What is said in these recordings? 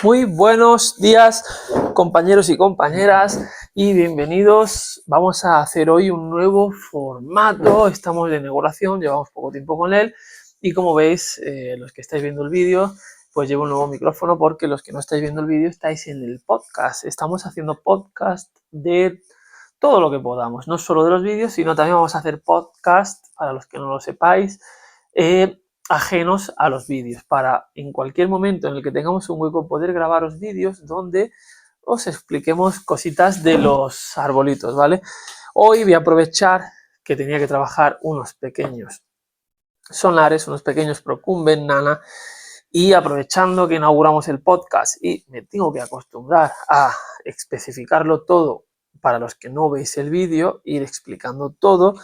Muy buenos días, compañeros y compañeras, y bienvenidos. Vamos a hacer hoy un nuevo formato. Estamos de inauguración, llevamos poco tiempo con él, y como veis, los que estáis viendo el vídeo, pues llevo un nuevo micrófono, porque los que no estáis viendo el vídeo estáis en el podcast. Estamos haciendo podcast de todo lo que podamos, no solo de los vídeos, sino también vamos a hacer podcast, para los que no lo sepáis, ajenos a los vídeos, para en cualquier momento en el que tengamos un hueco poder grabaros vídeos donde os expliquemos cositas de los arbolitos, ¿vale? Hoy voy a aprovechar que tenía que trabajar unos pequeños sonares, unos pequeños Procumben Nana, y aprovechando que inauguramos el podcast y me tengo que acostumbrar a especificarlo todo para los que no veis el vídeo, ir explicando todo,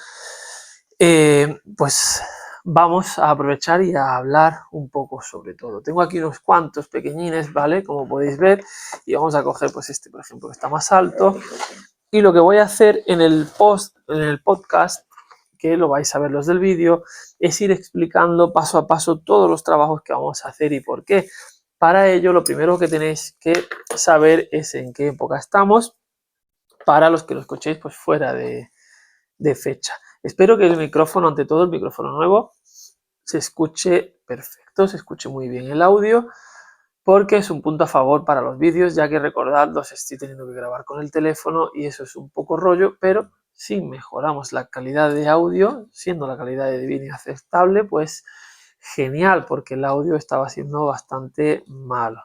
pues vamos a aprovechar y a hablar un poco sobre todo. Tengo aquí unos cuantos pequeñines, ¿vale? Como podéis ver, y vamos a coger pues este, por ejemplo, que está más alto, y lo que voy a hacer en el podcast, que lo vais a ver los del vídeo, es ir explicando paso a paso todos los trabajos que vamos a hacer y por qué. Para ello, lo primero que tenéis que saber es en qué época estamos, para los que lo escuchéis pues fuera de fecha. Espero que el micrófono, ante todo el micrófono nuevo, se escuche perfecto, se escuche muy bien el audio, porque es un punto a favor para los vídeos, ya que recordad, los estoy teniendo que grabar con el teléfono y eso es un poco rollo, pero si mejoramos la calidad de audio, siendo la calidad de vídeo aceptable, pues genial, porque el audio estaba siendo bastante malo.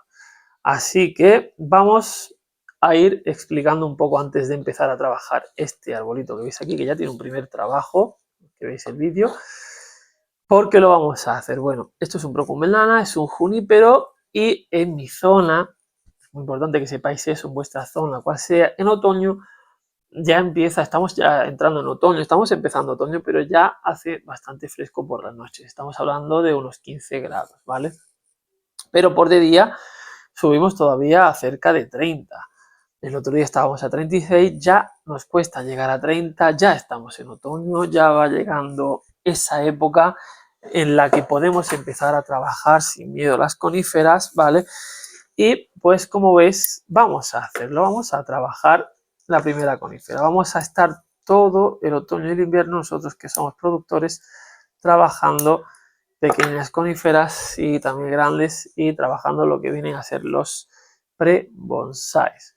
Así que vamos a ir explicando un poco antes de empezar a trabajar este arbolito que veis aquí, que ya tiene un primer trabajo, que veis el vídeo. ¿Por qué lo vamos a hacer? Bueno, esto es un Procumben Nana, es un junípero, y en mi zona, es muy importante que sepáis eso, en vuestra zona, cual sea, en otoño ya empieza, estamos ya entrando en otoño, estamos empezando otoño, pero ya hace bastante fresco por las noches, estamos hablando de unos 15 grados, ¿vale? Pero por de día subimos todavía a cerca de 30. El otro día estábamos a 36, ya nos cuesta llegar a 30, ya estamos en otoño, ya va llegando esa época en la que podemos empezar a trabajar sin miedo a las coníferas, ¿vale? Y pues como ves, vamos a hacerlo, vamos a trabajar la primera conífera. Vamos a estar todo el otoño y el invierno, nosotros que somos productores, trabajando pequeñas coníferas y también grandes, y trabajando lo que vienen a ser los pre-bonsáis.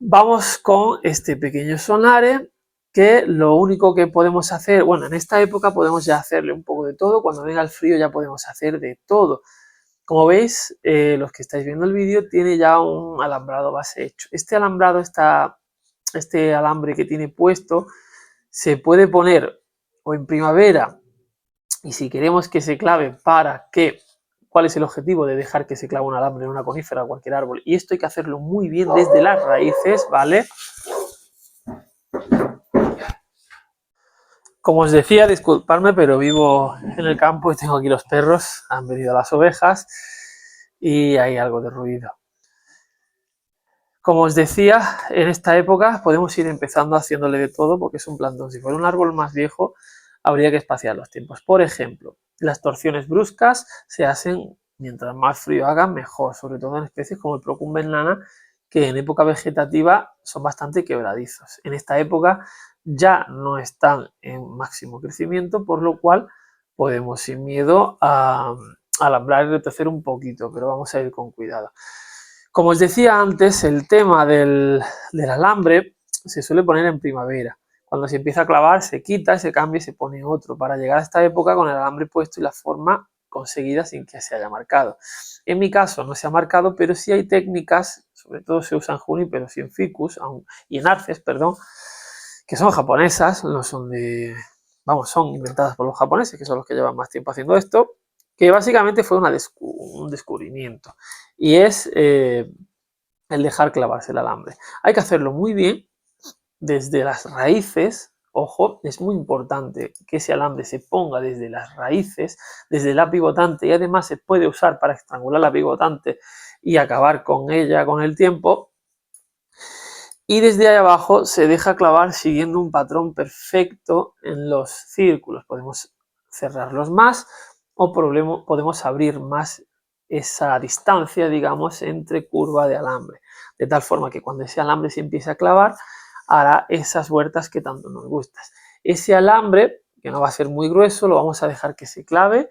Vamos con este pequeño sonare, que lo único que podemos hacer, bueno, en esta época podemos ya hacerle un poco de todo, cuando venga el frío ya podemos hacer de todo. Como veis, los que estáis viendo el vídeo, tiene ya un alambrado base hecho. Este alambrado este alambre que tiene puesto, se puede poner o en primavera, y si queremos que se clave para que, ¿cuál es el objetivo de dejar que se clave un alambre en una conífera o cualquier árbol? Y esto hay que hacerlo muy bien desde las raíces, ¿vale? Como os decía, disculpadme, pero vivo en el campo y tengo aquí los perros, han venido las ovejas y hay algo de ruido. Como os decía, en esta época podemos ir empezando haciéndole de todo, porque es un plantón. Si fuera un árbol más viejo, habría que espaciar los tiempos. Por ejemplo, las torsiones bruscas se hacen mientras más frío haga, mejor, sobre todo en especies como el Procumben Nana, que en época vegetativa son bastante quebradizos. En esta época ya no están en máximo crecimiento, por lo cual podemos sin miedo a alambrar y retorcer un poquito, pero vamos a ir con cuidado. Como os decía antes, el tema del alambre se suele poner en primavera. Cuando se empieza a clavar, se quita, se cambia y se pone otro, para llegar a esta época con el alambre puesto y la forma conseguida sin que se haya marcado. En mi caso no se ha marcado, pero sí hay técnicas, sobre todo se usan juníperos y en ficus, y en arces, perdón, que son japonesas, no son de, vamos, son inventadas por los japoneses, que son los que llevan más tiempo haciendo esto, que básicamente fue un descubrimiento, y es el dejar clavarse el alambre. Hay que hacerlo muy bien desde las raíces. Ojo, es muy importante que ese alambre se ponga desde las raíces, desde la pivotante, y además se puede usar para estrangular la pivotante y acabar con ella con el tiempo. Y desde ahí abajo se deja clavar siguiendo un patrón perfecto en los círculos. Podemos cerrarlos más o podemos abrir más esa distancia, digamos, entre curva de alambre, de tal forma que cuando ese alambre se empiece a clavar, hará esas vueltas que tanto nos gustan. Ese alambre, que no va a ser muy grueso, lo vamos a dejar que se clave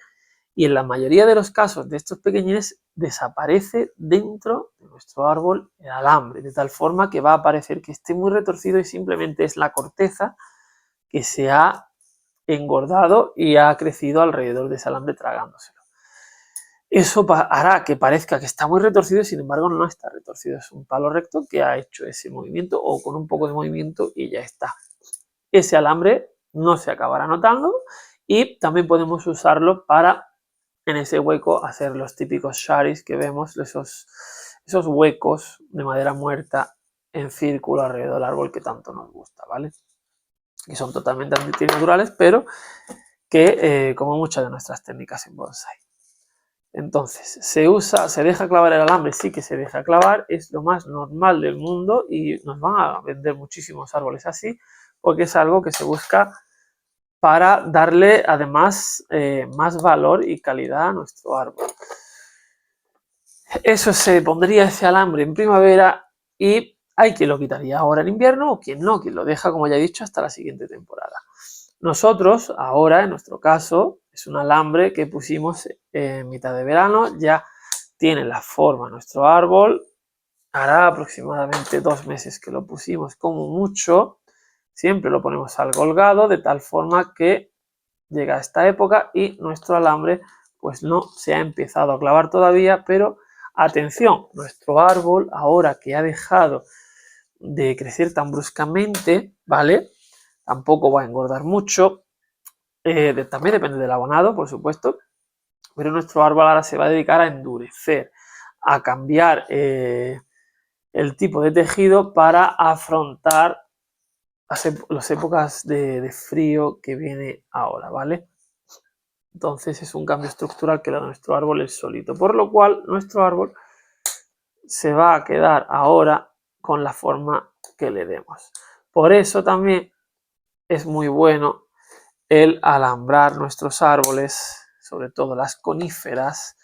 y en la mayoría de los casos de estos pequeñines desaparece dentro de nuestro árbol el alambre, de tal forma que va a parecer que esté muy retorcido y simplemente es la corteza que se ha engordado y ha crecido alrededor de ese alambre tragándoselo. Eso hará que parezca que está muy retorcido y sin embargo no está retorcido, es un palo recto que ha hecho ese movimiento o con un poco de movimiento y ya está. Ese alambre no se acabará notando y también podemos usarlo para en ese hueco hacer los típicos sharis que vemos, esos huecos de madera muerta en círculo alrededor del árbol que tanto nos gusta, ¿vale? Que son totalmente antinaturales, pero que como muchas de nuestras técnicas en bonsai. Entonces, se deja clavar el alambre, sí que se deja clavar, es lo más normal del mundo y nos van a vender muchísimos árboles así, porque es algo que se busca para darle además más valor y calidad a nuestro árbol. Eso se pondría ese alambre en primavera y hay quien lo quitaría ahora en invierno o quien no, quien lo deja, como ya he dicho, hasta la siguiente temporada. Nosotros, ahora, en nuestro caso, es un alambre que pusimos en mitad de verano, ya tiene la forma nuestro árbol, hará aproximadamente 2 meses que lo pusimos como mucho, siempre lo ponemos al colgado de tal forma que llega a esta época y nuestro alambre pues no se ha empezado a clavar todavía, pero atención, nuestro árbol ahora que ha dejado de crecer tan bruscamente, ¿vale? Tampoco va a engordar mucho, también depende del abonado, por supuesto, pero nuestro árbol ahora se va a dedicar a endurecer, a cambiar el tipo de tejido para afrontar las épocas de frío que viene ahora, ¿vale? Entonces es un cambio estructural que da nuestro árbol es solito, por lo cual nuestro árbol se va a quedar ahora con la forma que le demos. Por eso también es muy bueno el alambrar nuestros árboles, sobre todo las coníferas,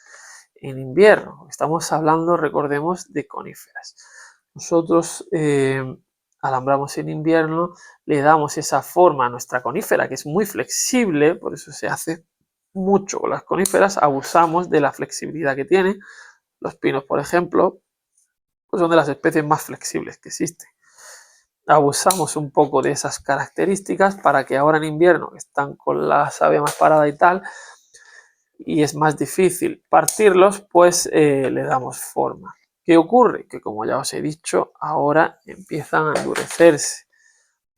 en invierno. Estamos hablando, recordemos, de coníferas. Nosotros alambramos en invierno, le damos esa forma a nuestra conífera, que es muy flexible, por eso se hace mucho con las coníferas, abusamos de la flexibilidad que tiene. Los pinos, por ejemplo, pues son de las especies más flexibles que existen. Abusamos un poco de esas características para que ahora en invierno están con la savia más parada y tal, y es más difícil partirlos, pues le damos forma. ¿Qué ocurre? Que como ya os he dicho, ahora empiezan a endurecerse,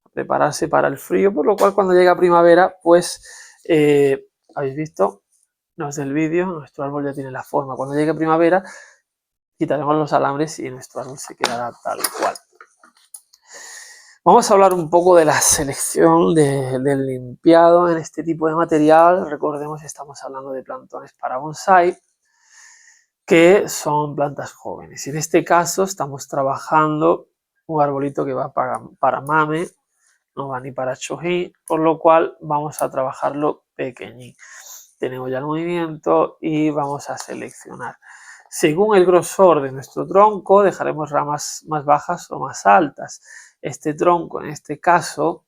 a prepararse para el frío, por lo cual cuando llega primavera, pues habéis visto, los del vídeo, nuestro árbol ya tiene la forma. Cuando llegue primavera, quitaremos los alambres y nuestro árbol se quedará tal cual. Vamos a hablar un poco de la selección del limpiado en este tipo de material. Recordemos que estamos hablando de plantones para bonsai, que son plantas jóvenes. Y en este caso estamos trabajando un arbolito que va para mame, no va ni para choji, por lo cual vamos a trabajarlo pequeñín. Tenemos ya el movimiento y vamos a seleccionar. Según el grosor de nuestro tronco, dejaremos ramas más bajas o más altas. Este tronco, en este caso,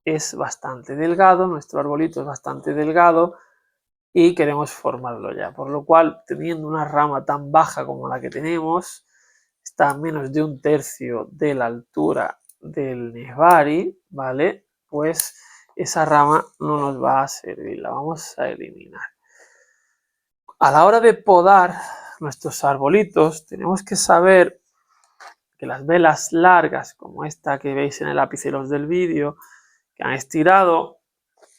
es bastante delgado, nuestro arbolito es bastante delgado y queremos formarlo ya. Por lo cual, teniendo una rama tan baja como la que tenemos, está a menos de 1/3 de la altura del Nesbari, ¿vale? Pues esa rama no nos va a servir, la vamos a eliminar. A la hora de podar nuestros arbolitos, tenemos que saber que las velas largas, como esta que veis en el lapiceros del vídeo, que han estirado,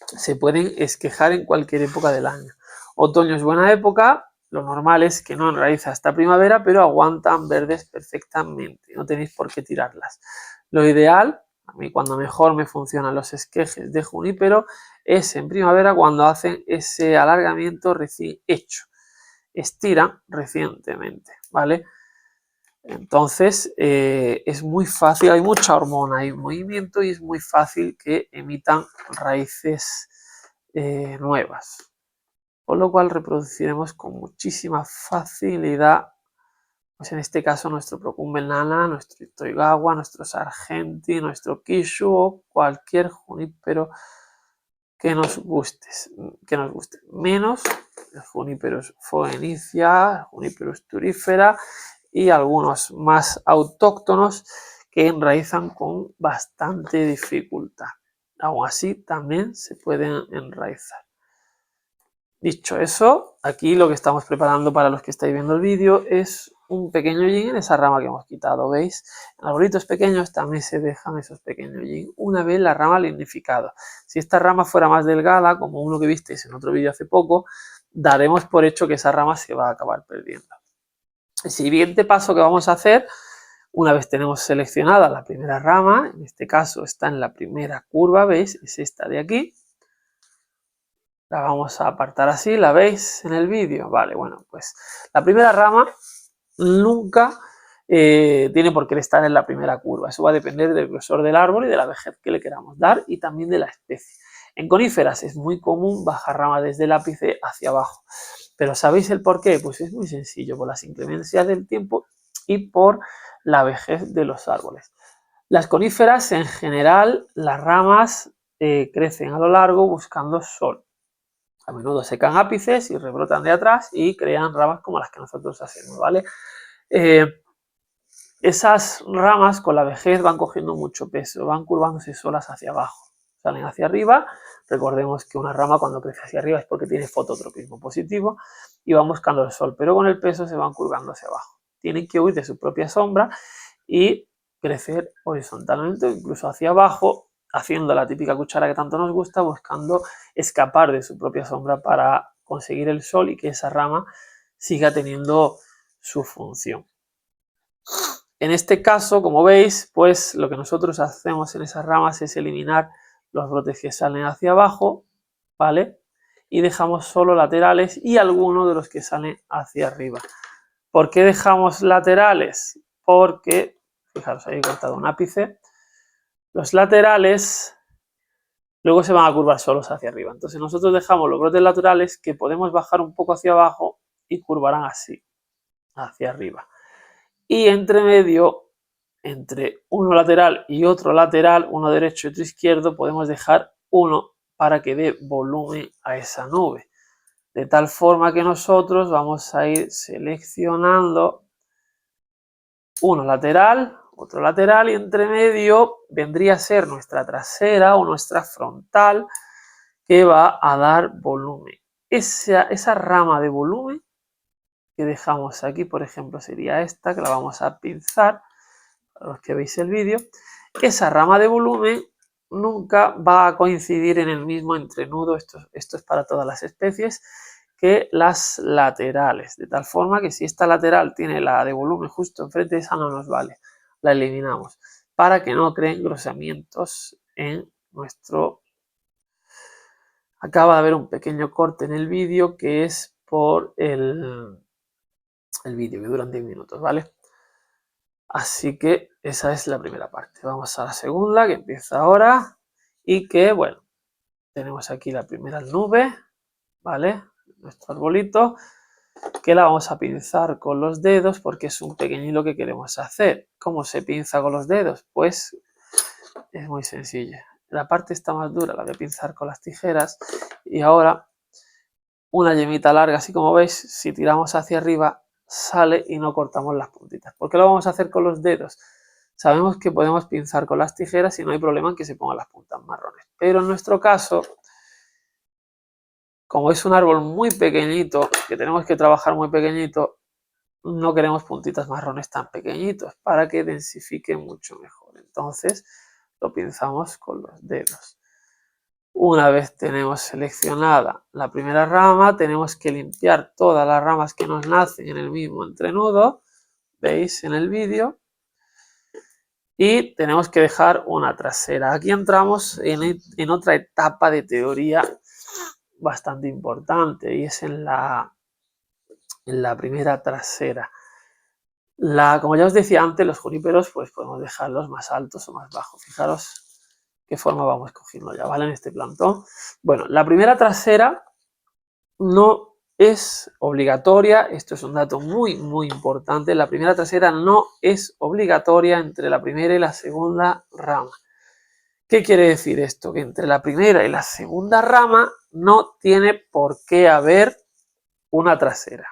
se pueden esquejar en cualquier época del año. Otoño es buena época, lo normal es que no enraiza hasta primavera, pero aguantan verdes perfectamente, no tenéis por qué tirarlas. Lo ideal, a mí cuando mejor me funcionan los esquejes de junípero, es en primavera cuando hacen ese alargamiento recién hecho. Estiran recientemente, ¿vale? Entonces es muy fácil, hay mucha hormona, hay movimiento y es muy fácil que emitan raíces nuevas. con lo cual reproduciremos con muchísima facilidad, pues en este caso nuestro Procumbel-nana, nuestro Itoigawa, nuestro Sargenti, nuestro Kishu o cualquier junípero que nos guste, menos el Juniperus foenicia, Juniperus turífera y algunos más autóctonos que enraizan con bastante dificultad. Aún así también se pueden enraizar. Dicho eso, aquí lo que estamos preparando para los que estáis viendo el vídeo es un pequeño yin en esa rama que hemos quitado, ¿veis? En arbolitos pequeños también se dejan esos pequeños yin una vez la rama lignificada. Si esta rama fuera más delgada, como uno que visteis en otro vídeo hace poco, daremos por hecho que esa rama se va a acabar perdiendo. El siguiente paso que vamos a hacer, una vez tenemos seleccionada la primera rama, en este caso está en la primera curva, ¿veis? Es esta de aquí. La vamos a apartar así, ¿la veis en el vídeo? Vale, bueno, pues la primera rama nunca tiene por qué estar en la primera curva. Eso va a depender del grosor del árbol y de la vejez que le queramos dar y también de la especie. En coníferas es muy común bajar rama desde el ápice hacia abajo. Pero ¿sabéis el por qué? Pues es muy sencillo, por las inclemencias del tiempo y por la vejez de los árboles. Las coníferas, en general, las ramas crecen a lo largo buscando sol. A menudo secan ápices y rebrotan de atrás y crean ramas como las que nosotros hacemos, ¿vale? Esas ramas con la vejez van cogiendo mucho peso, van curvándose solas hacia abajo, salen hacia arriba. Recordemos que una rama cuando crece hacia arriba es porque tiene fototropismo positivo y van buscando el sol, pero con el peso se van curvando hacia abajo. Tienen que huir de su propia sombra y crecer horizontalmente o incluso hacia abajo, haciendo la típica cuchara que tanto nos gusta, buscando escapar de su propia sombra para conseguir el sol y que esa rama siga teniendo su función. En este caso, como veis, pues lo que nosotros hacemos en esas ramas es eliminar los brotes que salen hacia abajo, ¿vale? Y dejamos solo laterales y algunos de los que salen hacia arriba. ¿Por qué dejamos laterales? Porque, fijaros, ahí he cortado un ápice. Los laterales luego se van a curvar solos hacia arriba. Entonces nosotros dejamos los brotes laterales que podemos bajar un poco hacia abajo y curvarán así, hacia arriba. Y entre medio, entre uno lateral y otro lateral, uno derecho y otro izquierdo, podemos dejar uno para que dé volumen a esa nube. De tal forma que nosotros vamos a ir seleccionando uno lateral, otro lateral y entre medio vendría a ser nuestra trasera o nuestra frontal que va a dar volumen. Esa rama de volumen que dejamos aquí, por ejemplo, sería esta, que la vamos a pinzar, para los que veis el vídeo. Esa rama de volumen nunca va a coincidir en el mismo entrenudo, esto es para todas las especies, que las laterales, de tal forma que si esta lateral tiene la de volumen justo enfrente, esa no nos vale, la eliminamos, para que no creen engrosamientos en nuestro... Acaba de haber un pequeño corte en el vídeo que es por el vídeo, que duran 10 minutos, ¿vale? Así que esa es la primera parte. Vamos a la segunda, que empieza ahora, y que, bueno, tenemos aquí la primera nube, ¿vale? Nuestro arbolito, que la vamos a pinzar con los dedos porque es un pequeño hilo que queremos hacer. ¿Cómo se pinza con los dedos? Pues es muy sencillo. La parte está más dura, la voy a pinzar con las tijeras, y ahora una yemita larga, así como veis, si tiramos hacia arriba sale y no cortamos las puntitas. ¿Por qué lo vamos a hacer con los dedos? Sabemos que podemos pinzar con las tijeras y no hay problema en que se pongan las puntas marrones. Pero en nuestro caso, como es un árbol muy pequeñito, que tenemos que trabajar muy pequeñito, no queremos puntitas marrones tan pequeñitos para que densifique mucho mejor. Entonces lo pinzamos con los dedos. Una vez tenemos seleccionada la primera rama, tenemos que limpiar todas las ramas que nos nacen en el mismo entrenudo, veis en el vídeo, y tenemos que dejar una trasera. Aquí entramos en otra etapa de teoría bastante importante y es en la primera trasera. Como ya os decía antes, los juníperos pues podemos dejarlos más altos o más bajos. Fijaros qué forma vamos cogiendo ya, ¿vale? En este plantón. Bueno, la primera trasera no es obligatoria, esto es un dato muy importante, la primera trasera no es obligatoria entre la primera y la segunda rama. ¿Qué quiere decir esto? Que entre la primera y la segunda rama no tiene por qué haber una trasera.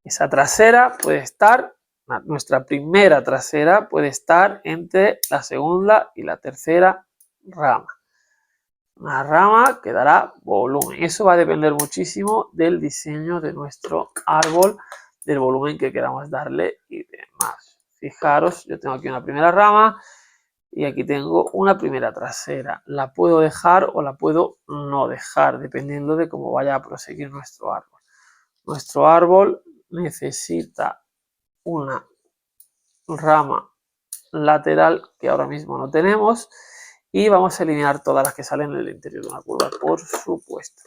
Esa trasera puede estar, nuestra primera trasera puede estar entre la segunda y la tercera rama. Una rama que dará volumen. Eso va a depender muchísimo del diseño de nuestro árbol, del volumen que queramos darle y demás. Fijaros, yo tengo aquí una primera rama y aquí tengo una primera trasera. La puedo dejar o la puedo no dejar, dependiendo de cómo vaya a proseguir nuestro árbol. Nuestro árbol necesita una rama lateral que ahora mismo no tenemos y vamos a eliminar todas las que salen del interior de una curva, por supuesto.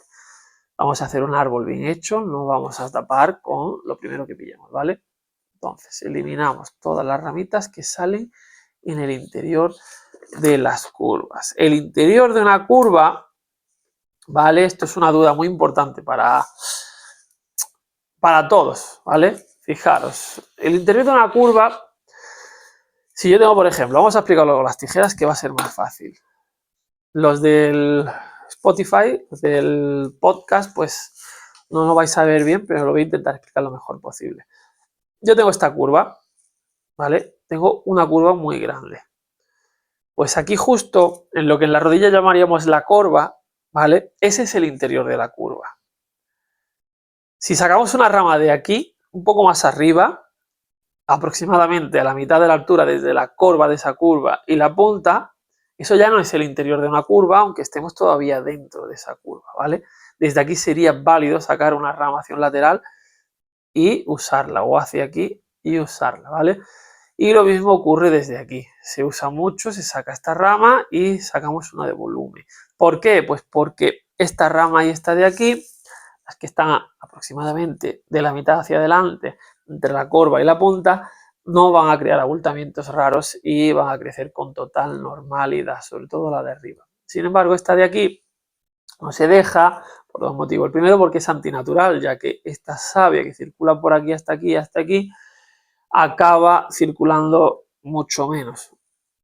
Vamos a hacer un árbol bien hecho, no vamos a tapar con lo primero que pillemos, ¿vale? Entonces, eliminamos todas las ramitas que salen en el interior de las curvas. El interior de una curva, ¿vale? Esto es una duda muy importante para todos, ¿vale? Fijaros, el interior de una curva, si yo tengo, por ejemplo, vamos a explicarlo con las tijeras que va a ser más fácil. Los del Spotify, los del podcast, pues no lo vais a ver bien, pero lo voy a intentar explicar lo mejor posible. Yo tengo esta curva, ¿vale? Tengo una curva muy grande. Pues aquí justo, en lo que en la rodilla llamaríamos la corva, ¿vale? Ese es el interior de la curva. Si sacamos una rama de aquí, un poco más arriba, aproximadamente a la mitad de la altura desde la corva de esa curva y la punta, eso ya no es el interior de una curva, aunque estemos todavía dentro de esa curva, ¿vale? Desde aquí sería válido sacar una rama hacia un lateral y usarla, o hacia aquí y usarla, ¿vale? Y lo mismo ocurre desde aquí. Se usa mucho, se saca esta rama y sacamos una de volumen. ¿Por qué? Pues porque esta rama y esta de aquí, las que están aproximadamente de la mitad hacia adelante, entre la corva y la punta, no van a crear abultamientos raros y van a crecer con total normalidad, sobre todo la de arriba. Sin embargo, esta de aquí no se deja por dos motivos. El primero, porque es antinatural, ya que esta savia que circula por aquí hasta aquí, hasta aquí, acaba circulando mucho menos.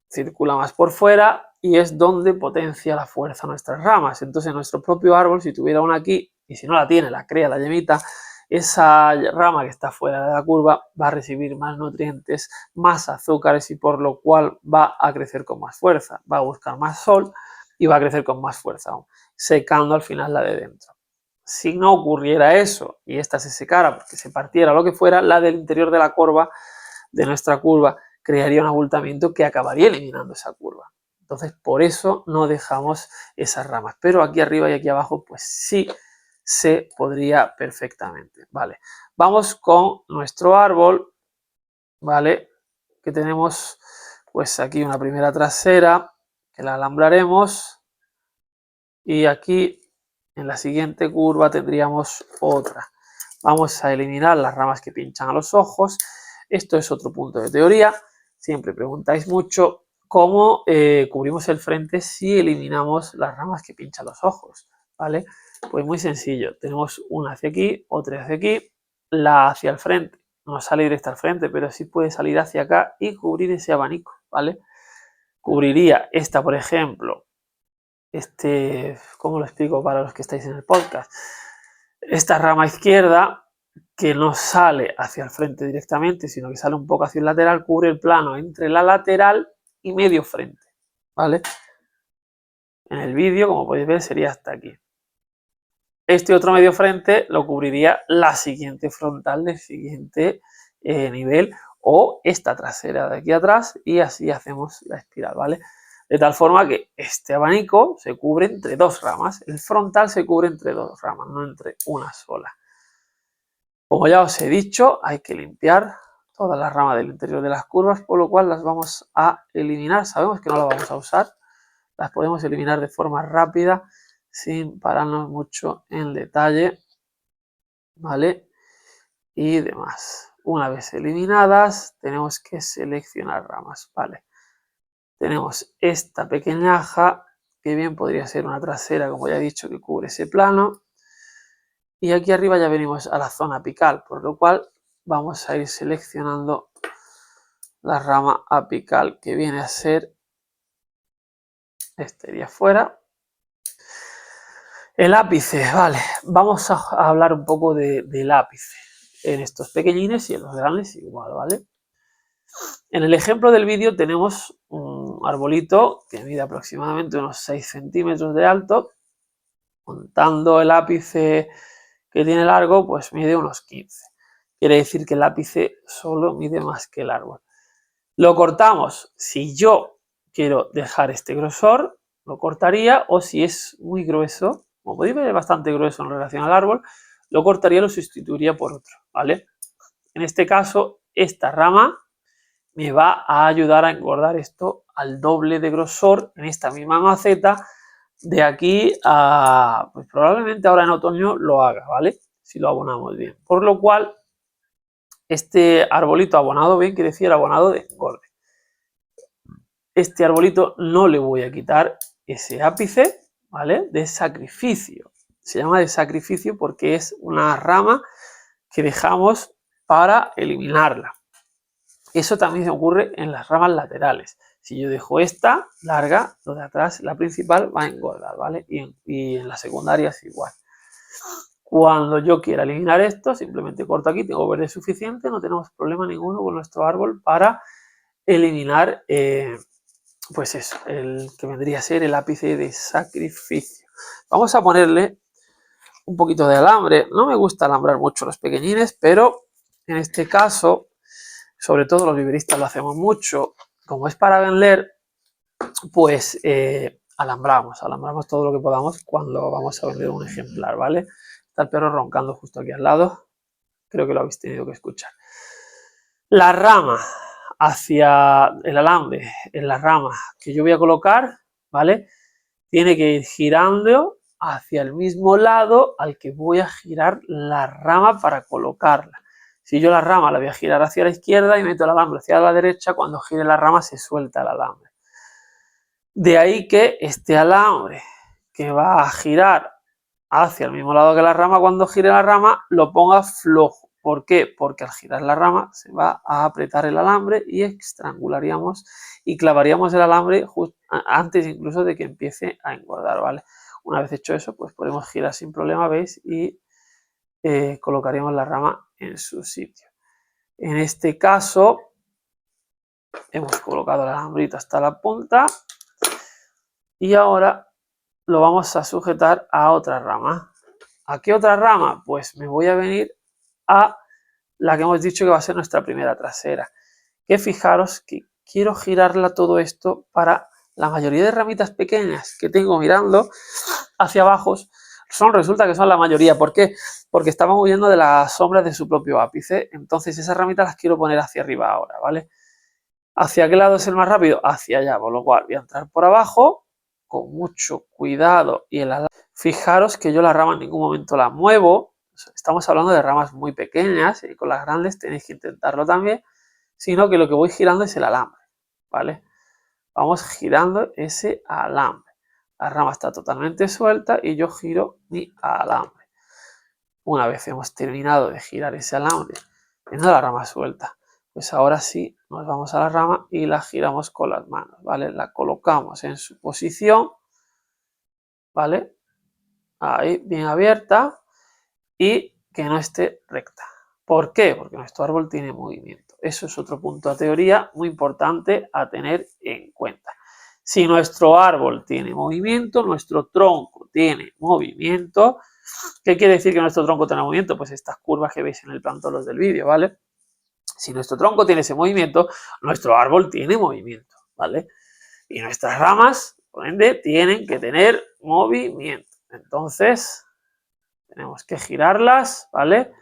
Circula más por fuera y es donde potencia la fuerza nuestras ramas. Entonces nuestro propio árbol, si tuviera una aquí, y si no la tiene, la crea la yemita, esa rama que está fuera de la curva va a recibir más nutrientes, más azúcares y por lo cual va a crecer con más fuerza, va a buscar más sol y va a crecer con más fuerza aún, secando al final la de dentro. Si no ocurriera eso y esta se secara porque se partiera lo que fuera, la del interior de la corva, de nuestra curva, crearía un abultamiento que acabaría eliminando esa curva. Entonces, por eso no dejamos esas ramas. Pero aquí arriba y aquí abajo, pues sí se podría perfectamente. Vale, vamos con nuestro árbol, ¿vale? Que tenemos, pues aquí una primera trasera, que la alambraremos. Y aquí, en la siguiente curva, tendríamos otra. Vamos a eliminar las ramas que pinchan a los ojos. Esto es otro punto de teoría. Siempre preguntáis mucho cómo cubrimos el frente si eliminamos las ramas que pinchan los ojos, ¿vale? Pues muy sencillo. Tenemos una hacia aquí, otra hacia aquí, la hacia el frente. No sale directa al frente, pero sí puede salir hacia acá y cubrir ese abanico, ¿vale? Cubriría esta, por ejemplo, ¿cómo lo explico para los que estáis en el podcast? Esta rama izquierda, que no sale hacia el frente directamente, sino que sale un poco hacia el lateral, cubre el plano entre la lateral y medio frente, ¿vale? En el vídeo, como podéis ver, sería hasta aquí. Este otro medio frente lo cubriría la siguiente frontal del siguiente nivel o esta trasera de aquí atrás y así hacemos la espiral, ¿vale? De tal forma que este abanico se cubre entre dos ramas, el frontal se cubre entre dos ramas, no entre una sola. Como ya os he dicho, hay que limpiar todas las ramas del interior de las curvas, por lo cual las vamos a eliminar. Sabemos que no las vamos a usar, las podemos eliminar de forma rápida sin pararnos mucho en detalle, ¿vale? Y demás. Una vez eliminadas, tenemos que seleccionar ramas, ¿vale? Tenemos esta pequeña aja, que bien podría ser una trasera, como ya he dicho, que cubre ese plano. Y aquí arriba ya venimos a la zona apical, por lo cual vamos a ir seleccionando la rama apical, que viene a ser este de afuera. El ápice, vale, vamos a hablar un poco del ápice. En estos pequeñines y en los grandes igual, ¿vale? En el ejemplo del vídeo tenemos un arbolito que mide aproximadamente unos 6 centímetros de alto. Contando el ápice que tiene largo, pues mide unos 15. Quiere decir que el ápice solo mide más que el árbol. Lo cortamos. Si yo quiero dejar este grosor, lo cortaría, o si es muy grueso, como podéis ver es bastante grueso en relación al árbol, lo cortaría y lo sustituiría por otro, ¿vale? En este caso, esta rama me va a ayudar a engordar esto al doble de grosor en esta misma maceta. De aquí a, pues probablemente ahora en otoño lo haga, ¿vale? Si lo abonamos bien. Por lo cual, este arbolito abonado bien quiere decir abonado de engorde. Este arbolito no le voy a quitar ese ápice, ¿vale? De sacrificio. Se llama de sacrificio porque es una rama que dejamos para eliminarla. Eso también ocurre en las ramas laterales. Si yo dejo esta larga, lo de atrás, la principal, va a engordar, ¿vale? Y en la secundaria es igual. Cuando yo quiera eliminar esto, simplemente corto aquí, tengo verde suficiente, no tenemos problema ninguno con nuestro árbol para eliminar, pues eso, el que vendría a ser el ápice de sacrificio. Vamos a ponerle un poquito de alambre. No me gusta alambrar mucho los pequeñines, pero en este caso, sobre todo los viveristas lo hacemos mucho. Como es para vender, pues alambramos todo lo que podamos cuando vamos a vender un ejemplar, ¿vale? Está el perro roncando justo aquí al lado. Creo que lo habéis tenido que escuchar. La rama hacia el alambre, en la rama que yo voy a colocar, ¿vale? Tiene que ir girando hacia el mismo lado al que voy a girar la rama para colocarla. Si yo la rama la voy a girar hacia la izquierda y meto el alambre hacia la derecha, cuando gire la rama se suelta el alambre. De ahí que este alambre que va a girar hacia el mismo lado que la rama, cuando gire la rama lo ponga flojo. ¿Por qué? Porque al girar la rama se va a apretar el alambre y estrangularíamos y clavaríamos el alambre antes incluso de que empiece a engordar, ¿vale? Una vez hecho eso, pues podemos girar sin problema, ¿veis? Y colocaríamos la rama en su sitio. En este caso, hemos colocado el alambrito hasta la punta y ahora lo vamos a sujetar a otra rama. ¿A qué otra rama? Pues me voy a venir a la que hemos dicho que va a ser nuestra primera trasera. Que fijaros que quiero girarla todo esto para la mayoría de ramitas pequeñas que tengo mirando hacia abajo. Resulta que son la mayoría. ¿Por qué? Porque estaban huyendo de las sombras de su propio ápice. Entonces esas ramitas las quiero poner hacia arriba ahora, ¿vale? ¿Hacia qué lado es el más rápido? Hacia allá, por lo cual voy a entrar por abajo con mucho cuidado y fijaros que yo la rama en ningún momento la muevo. Estamos hablando de ramas muy pequeñas y con las grandes tenéis que intentarlo también, sino que lo que voy girando es el alambre, ¿vale? Vamos girando ese alambre. La rama está totalmente suelta y yo giro mi alambre. Una vez hemos terminado de girar ese alambre, teniendo la rama suelta, pues ahora sí nos vamos a la rama y la giramos con las manos, ¿vale? La colocamos en su posición, ¿vale? Ahí, bien abierta y que no esté recta. ¿Por qué? Porque nuestro árbol tiene movimiento. Eso es otro punto de teoría muy importante a tener en cuenta. Si nuestro árbol tiene movimiento, nuestro tronco tiene movimiento. ¿Qué quiere decir que nuestro tronco tiene movimiento? Pues estas curvas que veis en el plantolos del vídeo, ¿vale? Si nuestro tronco tiene ese movimiento, nuestro árbol tiene movimiento, ¿vale? Y nuestras ramas, por ende, tienen que tener movimiento. Entonces, tenemos que girarlas, ¿vale?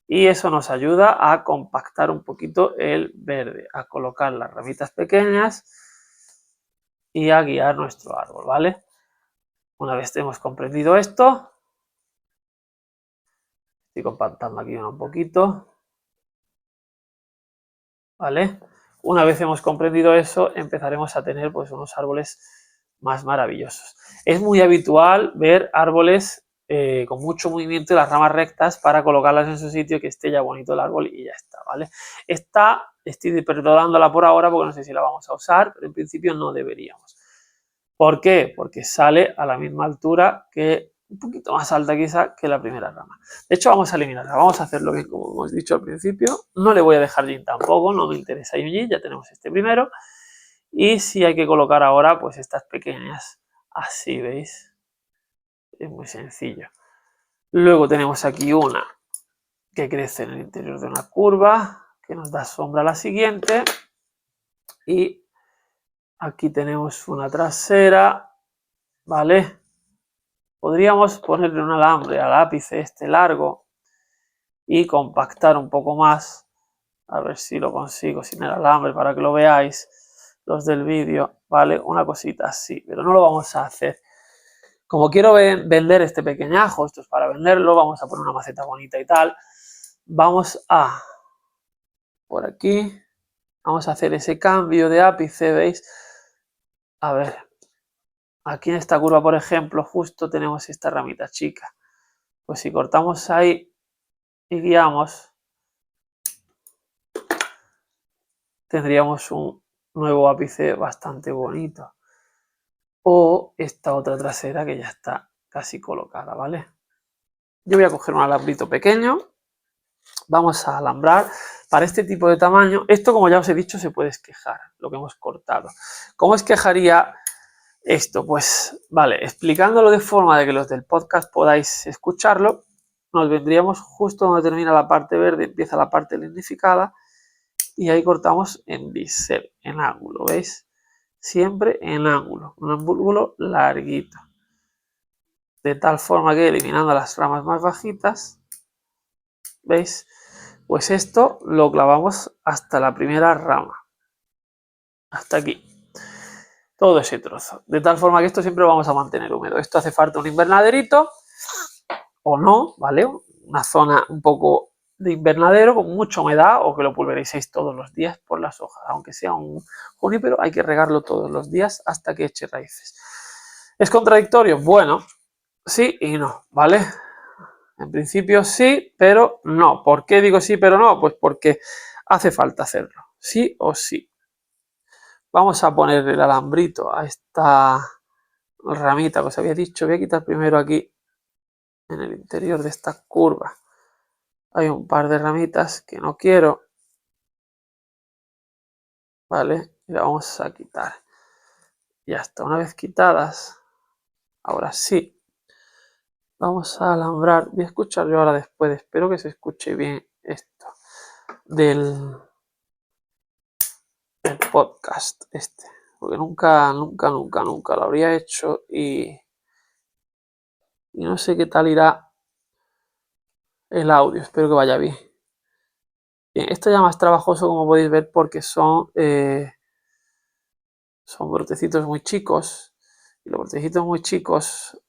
Y eso nos ayuda a compactar un poquito el verde, a colocar las ramitas pequeñas y a guiar nuestro árbol, ¿vale? Una vez hemos comprendido esto, estoy compactando aquí un poquito, ¿vale? Una vez hemos comprendido eso, empezaremos a tener pues unos árboles más maravillosos. Es muy habitual ver árboles con mucho movimiento y las ramas rectas para colocarlas en su sitio, que esté ya bonito el árbol y ya está, ¿vale? Estoy perdonándola por ahora porque no sé si la vamos a usar, pero en principio no deberíamos. ¿Por qué? Porque sale a la misma altura que, un poquito más alta quizá que la primera rama. De hecho, vamos a eliminarla, vamos a hacerlo bien como hemos dicho al principio. No le voy a dejar yin tampoco, no me interesa yin, ya tenemos este primero. Y si hay que colocar ahora, pues estas pequeñas, así, ¿veis? Es muy sencillo. Luego tenemos aquí una que crece en el interior de una curva, que nos da sombra a la siguiente. Y aquí tenemos una trasera, ¿vale? Podríamos ponerle un alambre al ápice este largo y compactar un poco más. A ver si lo consigo sin el alambre para que lo veáis los del vídeo, ¿vale? Una cosita así, pero no lo vamos a hacer. Como quiero vender este pequeñajo, esto es para venderlo, vamos a poner una maceta bonita y tal. Vamos a, por aquí, vamos a hacer ese cambio de ápice, ¿veis? A ver, aquí en esta curva, por ejemplo, justo tenemos esta ramita chica. Pues si cortamos ahí y guiamos, tendríamos un nuevo ápice bastante bonito. O esta otra trasera que ya está casi colocada, ¿vale? Yo voy a coger un alambrito pequeño, vamos a alambrar. Para este tipo de tamaño, esto como ya os he dicho se puede esquejar, lo que hemos cortado. ¿Cómo esquejaría esto? Pues vale, explicándolo de forma de que los del podcast podáis escucharlo, nos vendríamos justo donde termina la parte verde, empieza la parte lignificada y ahí cortamos en bisel, en ángulo, ¿veis? Siempre en ángulo, un ángulo larguito. De tal forma que eliminando las ramas más bajitas, ¿veis? Pues esto lo clavamos hasta la primera rama, hasta aquí, todo ese trozo. De tal forma que esto siempre lo vamos a mantener húmedo. Esto hace falta un invernaderito, o no, ¿vale? Una zona un poco de invernadero con mucha humedad o que lo pulvericéis todos los días por las hojas. Aunque sea un junípero, hay que regarlo todos los días hasta que eche raíces. ¿Es contradictorio? Bueno, sí y no, ¿vale? En principio sí, pero no. ¿Por qué digo sí, pero no? Pues porque hace falta hacerlo, sí o sí. Vamos a poner el alambrito a esta ramita que os había dicho. Voy a quitar primero aquí, en el interior de esta curva. Hay un par de ramitas que no quiero. Vale, y la vamos a quitar. Ya está, una vez quitadas, ahora sí. Vamos a alambrar. Voy a escuchar yo ahora después. Espero que se escuche bien esto del podcast este. Porque nunca lo habría hecho y no sé qué tal irá el audio. Espero que vaya bien. Bien, esto ya más trabajoso como podéis ver porque son brotecitos muy chicos. Y los brotecitos muy chicos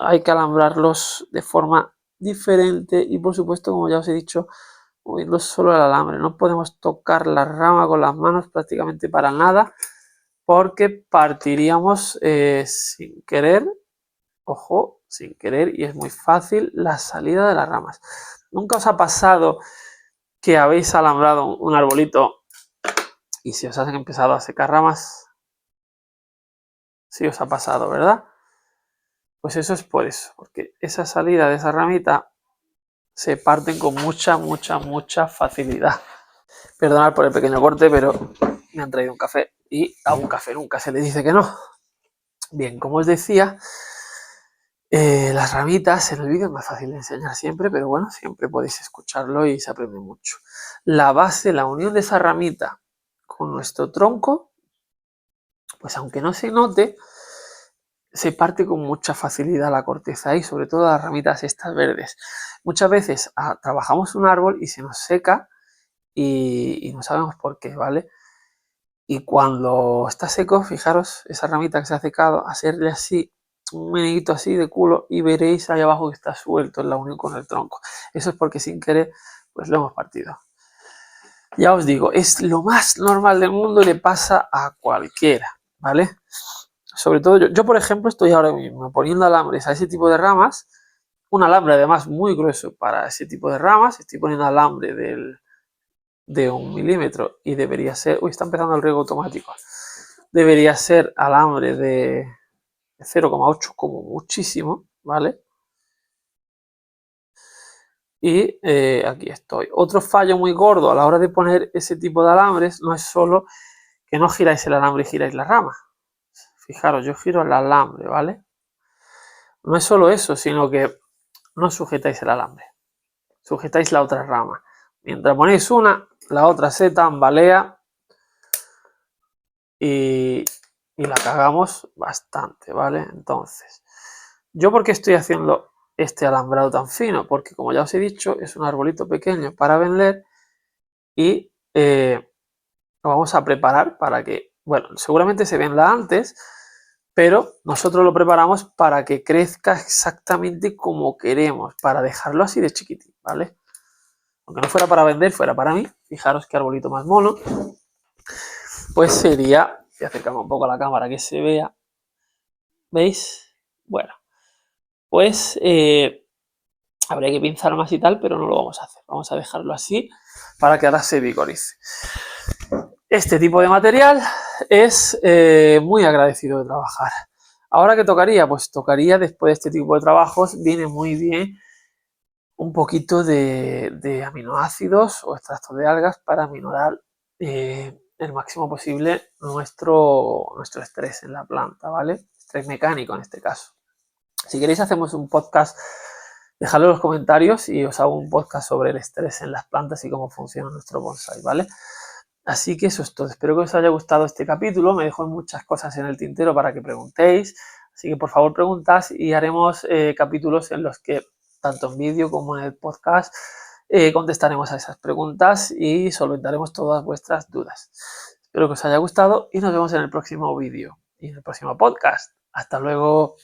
hay que alambrarlos de forma diferente y por supuesto, como ya os he dicho, moviendo solo el alambre. No podemos tocar la rama con las manos prácticamente para nada porque partiríamos sin querer, ojo, sin querer, y es muy fácil la salida de las ramas. ¿Nunca os ha pasado que habéis alambrado un arbolito y se os han empezado a secar ramas? Sí os ha pasado, ¿verdad? Pues eso es por eso, porque esa salida de esa ramita se parten con mucha facilidad. Perdonad por el pequeño corte, pero me han traído un café y a un café nunca se le dice que no. Bien, como os decía, las ramitas en el vídeo es más fácil de enseñar siempre, pero bueno, siempre podéis escucharlo y se aprende mucho. La base, la unión de esa ramita con nuestro tronco, pues aunque no se note, se parte con mucha facilidad la corteza y sobre todo las ramitas estas verdes. Muchas veces trabajamos un árbol y se nos seca y no sabemos por qué, ¿vale? Y cuando está seco, fijaros, esa ramita que se ha secado, hacerle así, un meneguito así de culo y veréis ahí abajo que está suelto en la unión con el tronco. Eso es porque sin querer, pues lo hemos partido. Ya os digo, es lo más normal del mundo y le pasa a cualquiera, ¿vale? sobre todo yo por ejemplo, estoy ahora mismo poniendo alambres a ese tipo de ramas, un alambre además muy grueso para ese tipo de ramas, estoy poniendo alambre de 1 milímetro y debería ser, uy, está empezando el riego automático, debería ser alambre de 0,8 como muchísimo, ¿vale? Y aquí estoy. Otro fallo muy gordo a la hora de poner ese tipo de alambres no es solo que no giráis el alambre y giráis la rama. Fijaros, yo giro el alambre, ¿vale? No es solo eso, sino que no sujetáis el alambre, sujetáis la otra rama. Mientras ponéis una, la otra se tambalea y la cagamos bastante, ¿vale? Entonces, ¿yo por qué estoy haciendo este alambrado tan fino? Porque como ya os he dicho, es un arbolito pequeño para vender y lo vamos a preparar para que, bueno, seguramente se venda antes, pero nosotros lo preparamos para que crezca exactamente como queremos, para dejarlo así de chiquitín, ¿vale? Aunque no fuera para vender, fuera para mí. Fijaros qué arbolito más mono. Pues sería, voy a acercarme un poco a la cámara que se vea, ¿veis? Bueno, pues habría que pinzar más y tal, pero no lo vamos a hacer. Vamos a dejarlo así para que ahora se vigorice. Este tipo de material es muy agradecido de trabajar. Ahora, ¿qué tocaría? Pues tocaría, después de este tipo de trabajos, viene muy bien un poquito de aminoácidos o extractos de algas para aminorar el máximo posible nuestro estrés en la planta, ¿vale? Estrés mecánico en este caso. Si queréis hacemos un podcast, dejadlo en los comentarios y os hago un podcast sobre el estrés en las plantas y cómo funciona nuestro bonsai, ¿vale? Así que eso es todo. Espero que os haya gustado este capítulo. Me dejo muchas cosas en el tintero para que preguntéis. Así que por favor preguntad y haremos capítulos en los que, tanto en vídeo como en el podcast, contestaremos a esas preguntas y solventaremos todas vuestras dudas. Espero que os haya gustado y nos vemos en el próximo vídeo y en el próximo podcast. Hasta luego.